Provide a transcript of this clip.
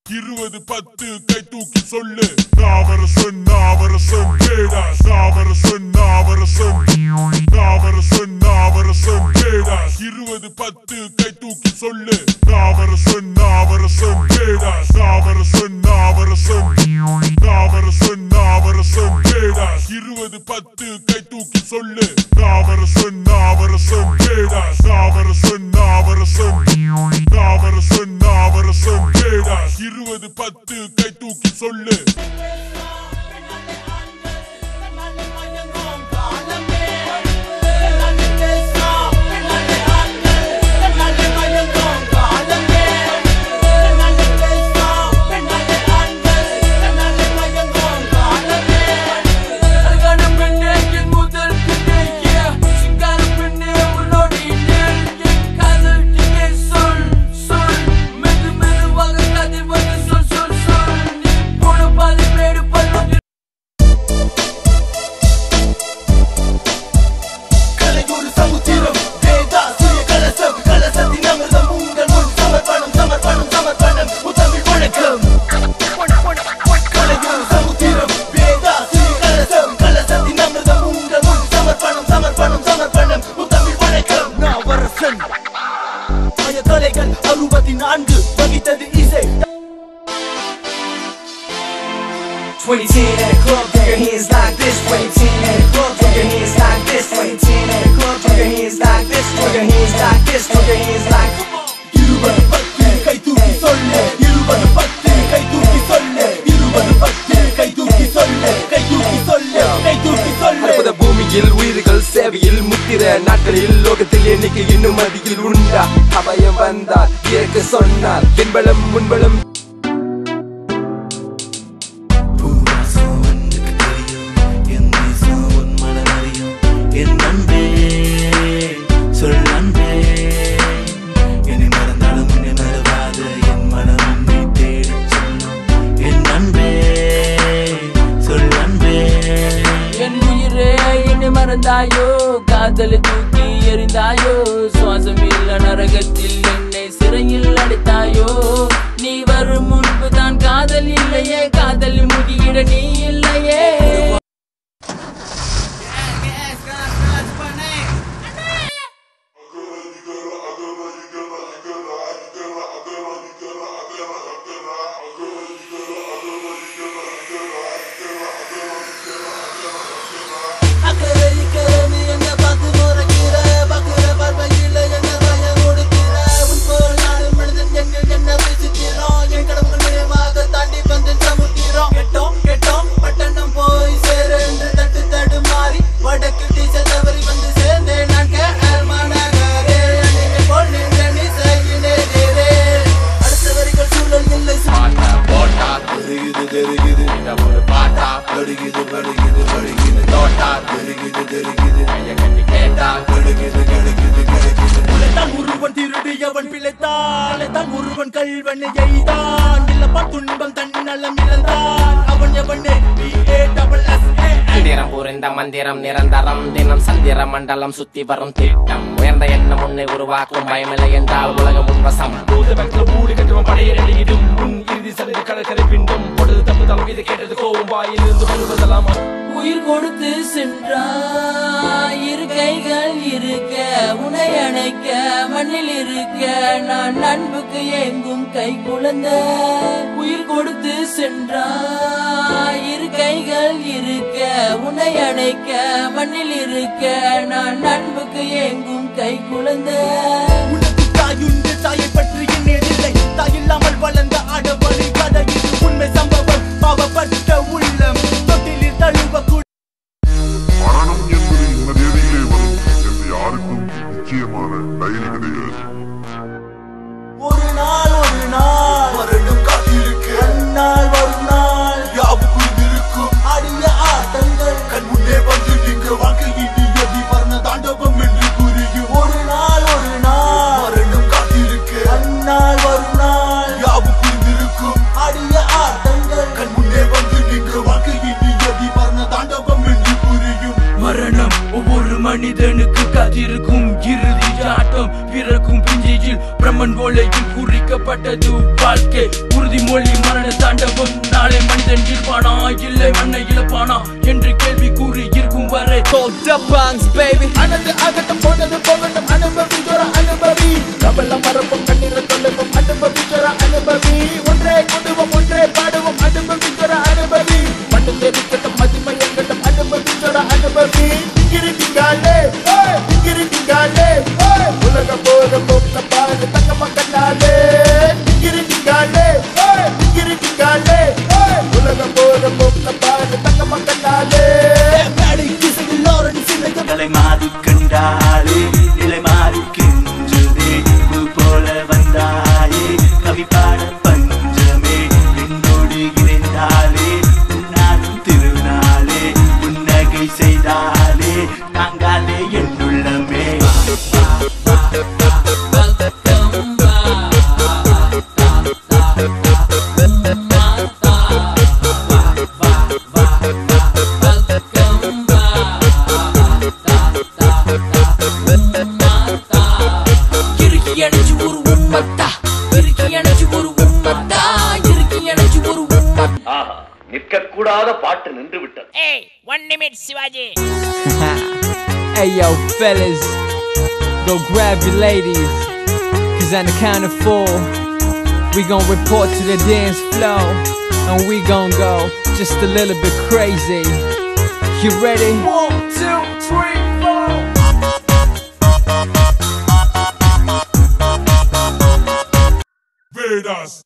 20 10 கை தூக்கி சொல்லு நாவரசன் நாவரசன் கேடா நாவரசன் நாவரசன் நாவரசன் நாவரசன் கேடா 20 10 கை தூக்கி சொல்லு நாவரசன் நாவரசன் கேடா நாவரசன் நாவரசன் நாவரசன் நாவரசன் கேடா 20 10 கை தூக்கி சொல்லு நாவரசன் நாவரசன் கேடா நாவரசன் நாவரசன் நாவரசன் நாவரசன் கேடா 20 10 கை தூக்கி சொல்லு சேவையில் முத்திர நாட்களில் லோகத்தில் எண்ணிக்கை இன்னும் அதிகில் உண்டா அபயம் வந்தால் ஏற்க சொன்னால் என்பளம் முன்பளம் காதலை தூக்கி எறிந்தாயோ சுவாசமில்ல நரகத்தில் என்னை சிறையில் அடைத்தாயோ நீ வரும் முன்பு தான் காதல் இல்லையே காதல் முடியிட நீ இல்லையே மந்திரம் நிரந்தரம் தினம் சந்திர மண்டலம் சுத்தி வரும் திட்டம் உயர்ந்த எண்ணம் உன்னை உருவாக்கும் பயமில்லை என்றால் உலகம் உன்வசம் ஊடு கட்டுவம் படையிடும் உன் இறுதி சந்தி கடற்கரை பிண்டும் பொழுது தப்பு தம் இது கேட்டது கோவும் வாயிலிருந்து வருவதெல்லாம் உயிர் கொடுத்து சென்றாய் இரு கைகள் இருக்க உன்னை அணைக்க மண்ணில் இருக்க நான் அன்புக்கு ஏங்கும் கை குழந்த உயிர் கொடுத்து சென்றாய் இரு கைகள் இருக்க உன்னை அணைக்க மண்ணில் இருக்க நான் அன்புக்கு ஏங்கும் கை குழந்த உனக்கு தாயுண்டு தாயை பற்றி எண்ணியதில்லை தாயில்லாமல் வளர்ந்த ஆடவழி கதை உண்மை சம்பவம் பாவப்பட்ட உள்ளம் தொட்டிலில் தழுவ மரணம் என்பது இந்த தேதியிலே வரும் என்று யாருக்கும் நிச்சயமான டைரி கிடையாது. ஒரு நாள் மரணம் காத்திருக்கு அந்நாள் வரும் நாள் யாவுக்குள் இருக்கும் அடிய ஆட்டங்கள் கண் முன்னே வந்து நீங்க வாழ்க்கையின் நியதி வர்ண தாண்டவம் என்று கூறியும் ஒரு நாள் மரணம் காத்திருக்கு அந்நாள் வரும் நாள் யாவுக்குள் இருக்கும் அடிய ஆட்டங்கள் கண் முன்னே வந்து நீங்க வாழ்க்கையின் நியதி வர்ண தாண்டவம் என்று கூறியும் மரணம் ஒவ்வொரு மனிதனுக்கு காத்திருக்கும் இறுதி ஆட்டம் பிறக்கும் பிஞ்சில் பிரம்மன் ஓலையில் குறிக்கப்பட்டது வாழ்க்கை உறுதி உறுதிமொழி மரண தாண்டவம். நாளை மனிதன் இருப்பானா இல்லை மண்ணை இழப்பானா என்று கேள்வி கூறி இருக்கும் வரை அனது அகட்டம் போனது போகட்டும் அனுபவிச்சோர அனுபவி கவலை மரப்பும் கண்ணீரை தொலைவும் அனுபவிச்சோர அனுபவி ஒன்றே கொண்டுவோம் ஒன்றே பாடுவோம் அனுபவிச்சோர அனுபவி மண்ணில் எரிக்கட்டும் மதிமை எங்கட்டும் அனுபவிச்சோர அனுபவி திங்கிரிட்டிங்காலே திங்கிரிட்டிங்காலே உலக போக போக்க பாரு தங்கம கண்ணாலே திங்கிரிட்டிங்காலே திங்கிரிட்டிங்காலே உலக போக போக்க பாரு தங்கம கண்ணாலே நிலை மாறி கண்டாலே நிலை மாறிக்கின்றதே பூ போல வந்தாயே கவி பாட பஞ்சமே என்னோடு இணைந்தாலே உன்னாலும் திருநாளே புன்னகை செய்தாலே தாங்காலே என்னுள்ளமே நிற்கக்கூடாத பாட்டு நின்று விட்டது. Hey, 1 minute, Shivaji. Hey yo, fellas, go grab your ladies, cause on the count of 4, we gon' report to the dance floor, and we gon' go just a little bit crazy. You ready? 1, 2, 3, 4. Vedas.